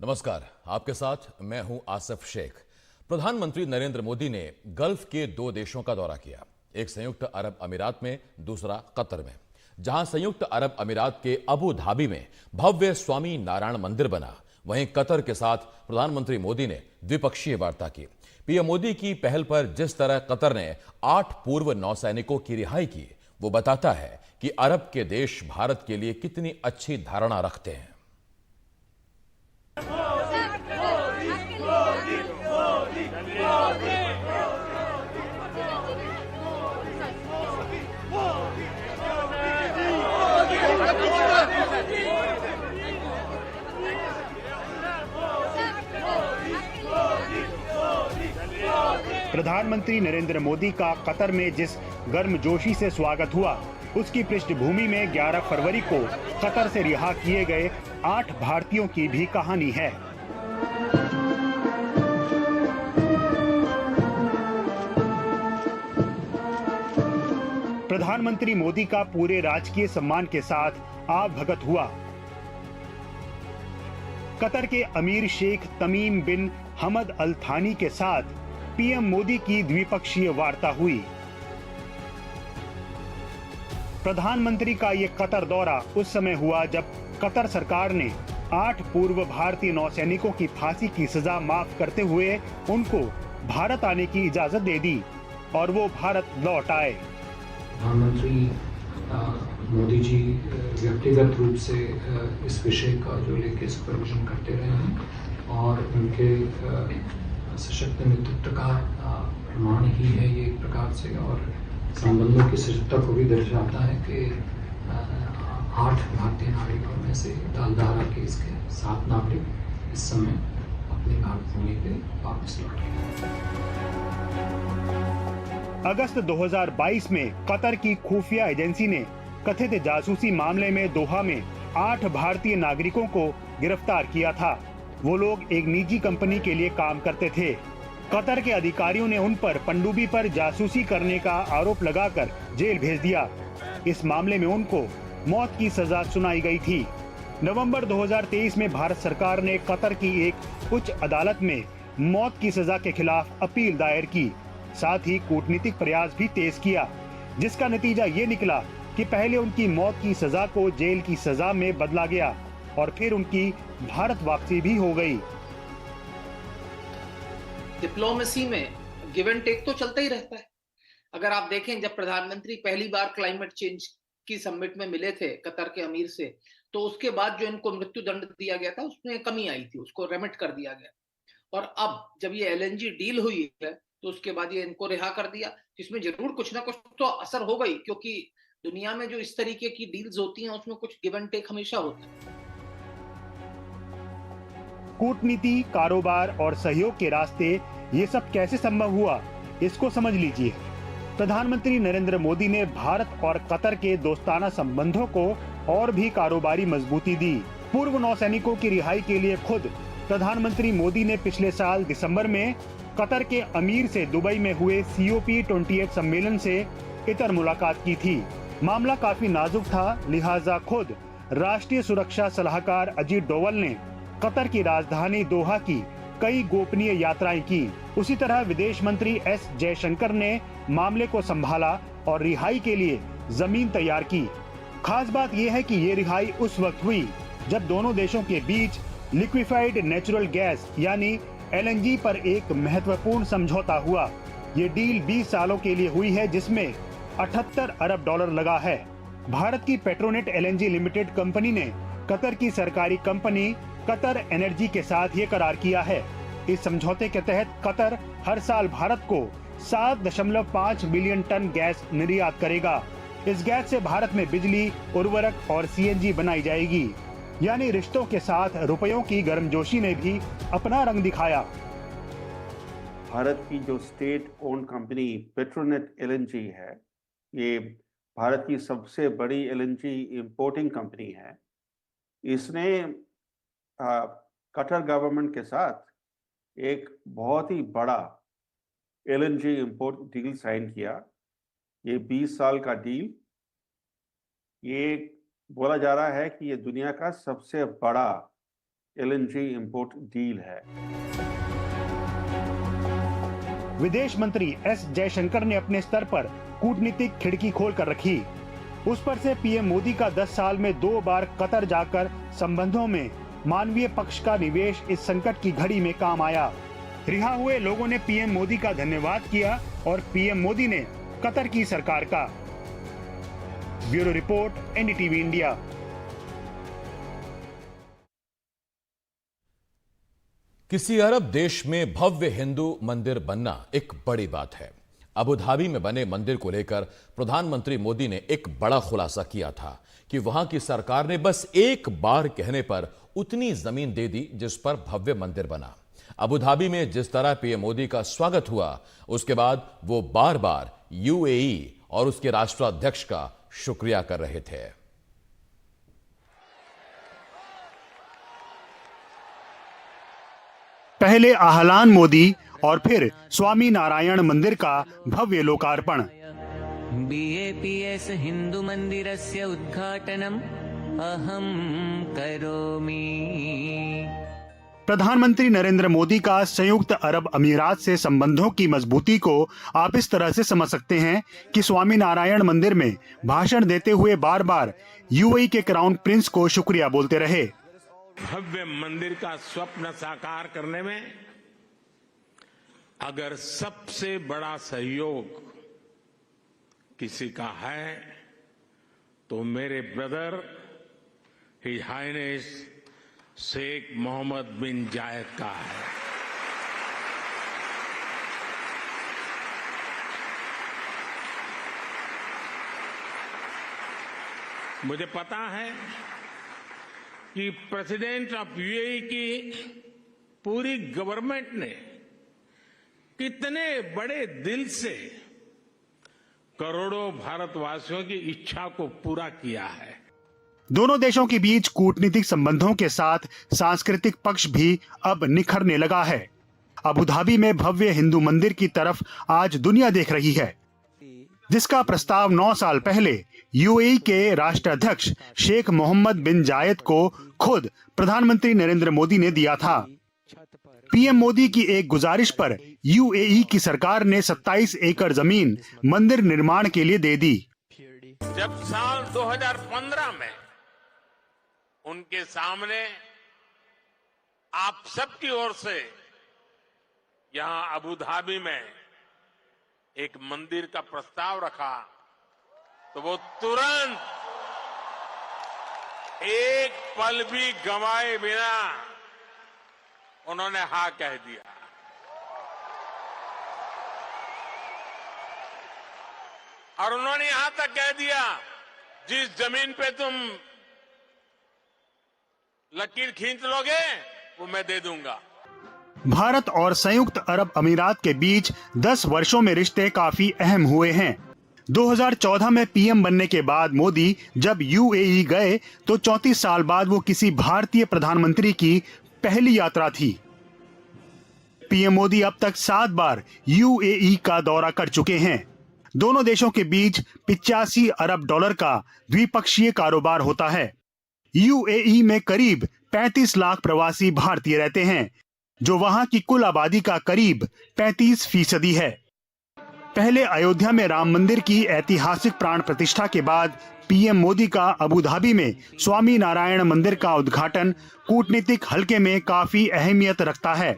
नमस्कार, आपके साथ मैं हूं आसिफ शेख। प्रधानमंत्री नरेंद्र मोदी ने गल्फ के दो देशों का दौरा किया, एक संयुक्त अरब अमीरात में, दूसरा कतर में। जहां संयुक्त अरब अमीरात के अबू धाबी में भव्य स्वामी नारायण मंदिर बना, वहीं कतर के साथ प्रधानमंत्री मोदी ने द्विपक्षीय वार्ता की। पीएम मोदी की पहल पर जिस तरह कतर ने 8 पूर्व नौसैनिकों की रिहाई की, वो बताता है कि अरब के देश भारत के लिए कितनी अच्छी धारणा रखते हैं। प्रधानमंत्री नरेंद्र मोदी का कतर में जिस गर्मजोशी से स्वागत हुआ, उसकी पृष्ठभूमि में 11 फरवरी को कतर से रिहा किए गए 8 भारतीयों की भी कहानी है। प्रधानमंत्री मोदी का पूरे राजकीय सम्मान के साथ आवभगत हुआ। कतर के अमीर शेख तमीम बिन हमद अल थानी के साथ पीएम मोदी की द्विपक्षीय वार्ता हुई। प्रधानमंत्री का ये कतर दौरा उस समय हुआ जब कतर सरकार ने 8 पूर्व भारतीय नौसैनिकों की फांसी की सजा माफ करते हुए उनको भारत आने की इजाजत दे दी और वो भारत लौट आए। प्रधानमंत्री मोदी जी व्यक्तिगत रूप से इस विषय का जो लेके सुपरविजन करते रहे हैं और उनके सशक्त नेतृत्व का प्रमाण ही है ये एक प्रकार से, और संबंधों की सजगता को भी दर्शाता है कि 8 भारतीय नागरिकों में से दालधारा के इसके 7 नागरिक इस समय अपने भारत भूमि पे वापस लौटे। अगस्त 2022 में कतर की खुफिया एजेंसी ने कथित जासूसी मामले में दोहा में 8 भारतीय नागरिकों को गिरफ्तार किया था। वो लोग एक निजी कंपनी के लिए काम करते थे। कतर के अधिकारियों ने उन पर पनडुब्बी पर जासूसी करने का आरोप लगाकर जेल भेज दिया। इस मामले में उनको मौत की सजा सुनाई गई थी। नवंबर 2023 में भारत सरकार ने कतर की एक उच्च अदालत में मौत की सजा के खिलाफ अपील दायर की। साथ ही कूटनीतिक प्रयास भी तेज किया, जिसका नतीजा ये निकला कि पहले उनकी मौत की सजा को जेल की सजा में बदला गया और फिर उनकी भारत वापसी भी हो गई। डिप्लोमेसी में गिव एंड टेक तो चलता ही रहता है। अगर आप देखें, जब प्रधानमंत्री पहली बार क्लाइमेट चेंज की समिट में मिले थे कतर के अमीर से, तो उसके बाद जो इनको मृत्यु दंड दिया गया था उसमें कमी आई थी, उसको रेमिट कर दिया गया। और अब जब ये एलएनजी डील हुई है तो उसके बाद ये इनको रिहा कर दिया, जिसमें जरूर कुछ ना कुछ तो असर हो गई, क्योंकि दुनिया में जो इस तरीके की डील्स होती हैं उसमें कुछ गिव एंड टेक हमेशा होता है। कूटनीति, कारोबार और सहयोग के रास्ते ये सब कैसे संभव हुआ, इसको समझ लीजिए। प्रधानमंत्री नरेंद्र मोदी ने भारत और कतर के दोस्ताना संबंधों को और भी कारोबारी मजबूती दी। पूर्व नौसैनिकों की रिहाई के लिए खुद प्रधानमंत्री मोदी ने पिछले साल दिसंबर में कतर के अमीर से दुबई में हुए COP28 सम्मेलन से इतर मुलाकात की थी। मामला काफी नाजुक था, लिहाजा खुद राष्ट्रीय सुरक्षा सलाहकार अजीत डोवल ने कतर की राजधानी दोहा की कई गोपनीय यात्राएं की। उसी तरह विदेश मंत्री S जयशंकर ने मामले को संभाला और रिहाई के लिए जमीन तैयार की। खास बात यह है कि ये रिहाई उस वक्त हुई जब दोनों देशों के बीच लिक्विफाइड नेचुरल गैस यानी LNG पर एक महत्वपूर्ण समझौता हुआ। ये डील 20 सालों के लिए हुई है, जिसमें 78 अरब डॉलर लगा है। भारत की पेट्रोनेट LNG लिमिटेड कंपनी ने कतर की सरकारी कंपनी कतर एनर्जी के साथ ये करार किया है। इस समझौते के तहत कतर हर साल भारत को 7.5 बिलियन टन गैस निर्यात करेगा। इस गैस से भारत में बिजली, उर्वरक और CNG बनाई जाएगी। यानी रिश्तों के साथ रुपयों की गर्मजोशी ने भी अपना रंग दिखाया। भारत की जो state owned company Petronet LNG है, ये भारत की सबसे बड़ी LNG इंपोर्टिंग कंपनी है। इसने कतर गवर्नमेंट के साथ एक बहुत ही बड़ा LNG इंपोर्ट डील साइन किया। ये 20 साल का डील, ये बोला जा रहा है कि ये दुनिया का सबसे बड़ा LNG इंपोर्ट डील है। विदेश मंत्री एस जयशंकर ने अपने स्तर पर कूटनीतिक खिड़की खोल कर रखी। उस पर से पीएम मोदी का 10 साल में 2 बार कतर जाकर संबंधों में मानवीय पक्ष का निवेश इस संकट की घड़ी में काम आया। रिहा हुए लोगों ने पीएम मोदी का धन्यवाद किया और पीएम मोदी ने कतर की सरकार का। Bureau report, NDTV India. किसी अरब देश में भव्य हिंदू मंदिर बनना एक बड़ी बात है। अबू धाबी में बने मंदिर को लेकर प्रधानमंत्री मोदी ने एक बड़ा खुलासा किया था कि वहां की सरकार ने बस एक बार कहने पर उतनी जमीन दे दी जिस पर भव्य मंदिर बना। अबू धाबी में जिस तरह पीएम मोदी का स्वागत हुआ, उसके बाद वो बार बार UAE और उसके राष्ट्राध्यक्ष का शुक्रिया कर रहे थे। पहले आहलान मोदी और फिर स्वामी नारायण मंदिर का भव्य लोकार्पण। BAPS हिंदू मंदिरस्य उद्घाटनम् अहं करोमि। प्रधानमंत्री नरेंद्र मोदी का संयुक्त अरब अमीरात से संबंधों की मजबूती को आप इस तरह से समझ सकते हैं कि स्वामी नारायण मंदिर में भाषण देते हुए बार बार UAE के क्राउन प्रिंस को शुक्रिया बोलते रहे। भव्य मंदिर का स्वप्न साकार करने में अगर सबसे बड़ा सहयोग किसी का है तो मेरे brother his highness Sheikh Mohammed bin Zayed का है। मुझे पता है कि प्रेसिडेंट ऑफ UAE की पूरी गवर्नमेंट ने कितने बड़े दिल से करोड़ों भारतवासियों की इच्छा को पूरा किया है। दोनों देशों के बीच कूटनीतिक संबंधों के साथ सांस्कृतिक पक्ष भी अब निखरने लगा है। अबू धाबी में भव्य हिंदू मंदिर की तरफ आज दुनिया देख रही है, जिसका प्रस्ताव 9 साल पहले UAE के राष्ट्राध्यक्ष शेख मोहम्मद बिन जायद को खुद प्रधानमंत्री नरेंद्र मोदी ने दिया था। पीएम मोदी की एक गुजारिश पर UAE की सरकार ने 27 एकड़ जमीन मंदिर निर्माण के लिए दे दी। जब साल 2015 में उनके सामने आप सबकी ओर से यहां अबू धाबी में एक मंदिर का प्रस्ताव रखा तो वो तुरंत एक पल भी गंवाए बिना उन्होंने हाँ कह दिया। और उन्होंने यहां तक कह दिया, जिस जमीन पे तुम लकीर खींच लोगे वो मैं दे दूंगा। भारत और संयुक्त अरब अमीरात के बीच 10 वर्षों में रिश्ते काफी अहम हुए हैं। 2014 में पीएम बनने के बाद मोदी जब UAE गए तो 34 साल बाद वो किसी भारतीय प्रधानमंत्री की पहली यात्रा थी। पीएम मोदी अब तक 7 बार UAE का दौरा कर चुके हैं। दोनों देशों के बीच 85 अरब डॉलर का द्विपक्षीय कारोबार होता है। UAE में करीब 35 लाख प्रवासी भारतीय रहते हैं, जो वहां की कुल आबादी का करीब 35% है। पहले अयोध्या में राम मंदिर की ऐतिहासिक प्राण प्रतिष्ठा के बाद पीएम मोदी का अबू धाबी में स्वामी नारायण मंदिर का उद्घाटन कूटनीतिक हलके में काफी अहमियत रखता है।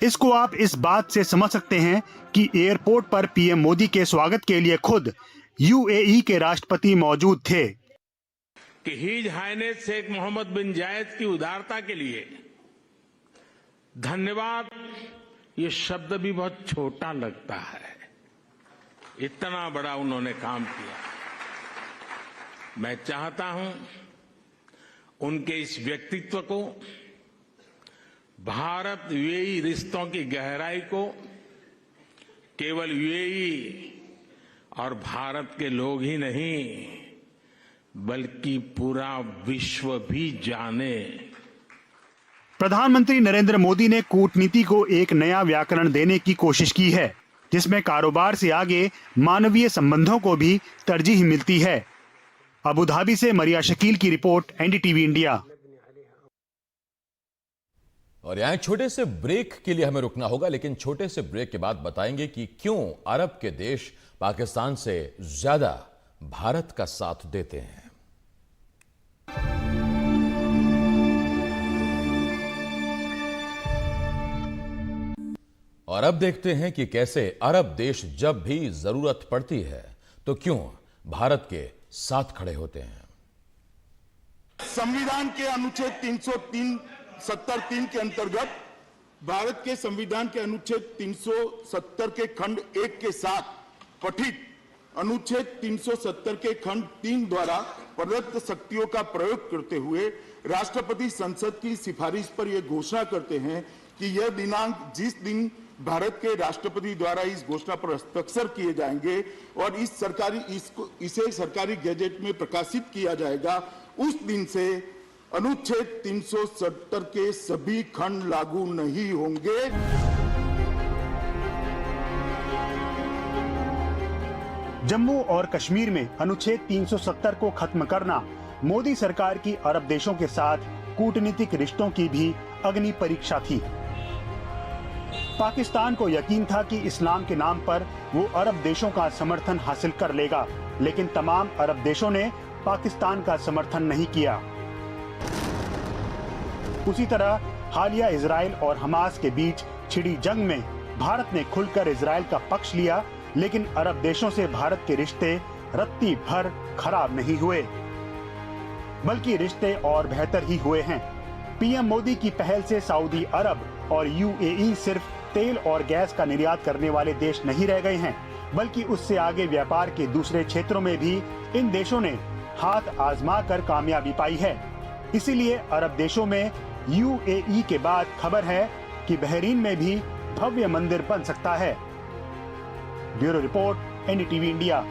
इसको आप इस बात से समझ सकते हैं कि एयरपोर्ट पर पीएम मोदी के स्वागत के लिए खुद UAE के राष्ट्रपति मौजूद थे। कि his highness Sheikh Mohammed bin जायद की उदारता के लिए धन्यवाद, ये शब्द भी बहुत छोटा लगता है। इतना बड़ा उन्होंने काम किया। मैं चाहता हूं उनके इस व्यक्तित्व को, भारत UAE रिश्तों की गहराई को केवल UAE और भारत के लोग ही नहीं बल्कि पूरा विश्व भी जाने। प्रधानमंत्री नरेंद्र मोदी ने कूटनीति को एक नया व्याकरण देने की कोशिश की है, जिसमें कारोबार से आगे मानवीय संबंधों को भी तरजीह मिलती है। अबू धाबी से मरिया शकील की रिपोर्ट, NDTV इंडिया। और यहाँ एक छोटे से ब्रेक के लिए हमें रुकना होगा, लेकिन छोटे से ब्रेक के बाद बताएंगे कि क्यों अरब के देश पाकिस्तान से ज्यादा भारत का साथ देते हैं। और अब देखते हैं कि कैसे अरब देश जब भी जरूरत पड़ती है तो क्यों भारत के साथ खड़े होते हैं। संविधान के अनुच्छेद 373 के अंतर्गत भारत के संविधान के अनुच्छेद 370 के खंड 1 के साथ पठित अनुच्छेद 370 के खंड 3 द्वारा प्रदत्त शक्तियों का प्रयोग करते हुए राष्ट्रपति संसद की सिफारिश पर यह घोषणा करते हैं कि यह दिनांक जिस दिन भारत के राष्ट्रपति द्वारा इस घोषणा पर हस्ताक्षर किए जाएंगे और इसे सरकारी गैजेट में प्रकाशित किया जाएगा, उस दिन से अनुच्छेद 370 के सभी खंड लागू नहीं होंगे। जम्मू और कश्मीर में अनुच्छेद 370 को खत्म करना मोदी सरकार की अरब देशों के साथ कूटनीतिक रिश्तों की भी अग्नि परीक्षा थी। पाकिस्तान को यकीन था कि इस्लाम के नाम पर वो अरब देशों का समर्थन हासिल कर लेगा, लेकिन तमाम अरब देशों ने पाकिस्तान का समर्थन नहीं किया। उसी तरह हालिया इजराइल और हमास के बीच छिड़ी जंग में भारत ने खुलकर इजराइल का पक्ष लिया, लेकिन अरब देशों से भारत के रिश्ते रत्ती भर खराब नहीं हुए, बल्कि रिश्ते और बेहतर ही हुए हैं। पीएम मोदी की पहल से सऊदी अरब और यूएई सिर्फ तेल और गैस का निर्यात करने वाले देश नहीं रह गए हैं, बल्कि उससे आगे व्यापार के दूसरे क्षेत्रों में भी इन देशों ने हाथ आजमा कर कामयाबी पाई है। इसीलिए अरब देशों में यूएई के बाद खबर है कि बहरीन में भी भव्य मंदिर बन सकता है। Bureau report, NDTV India.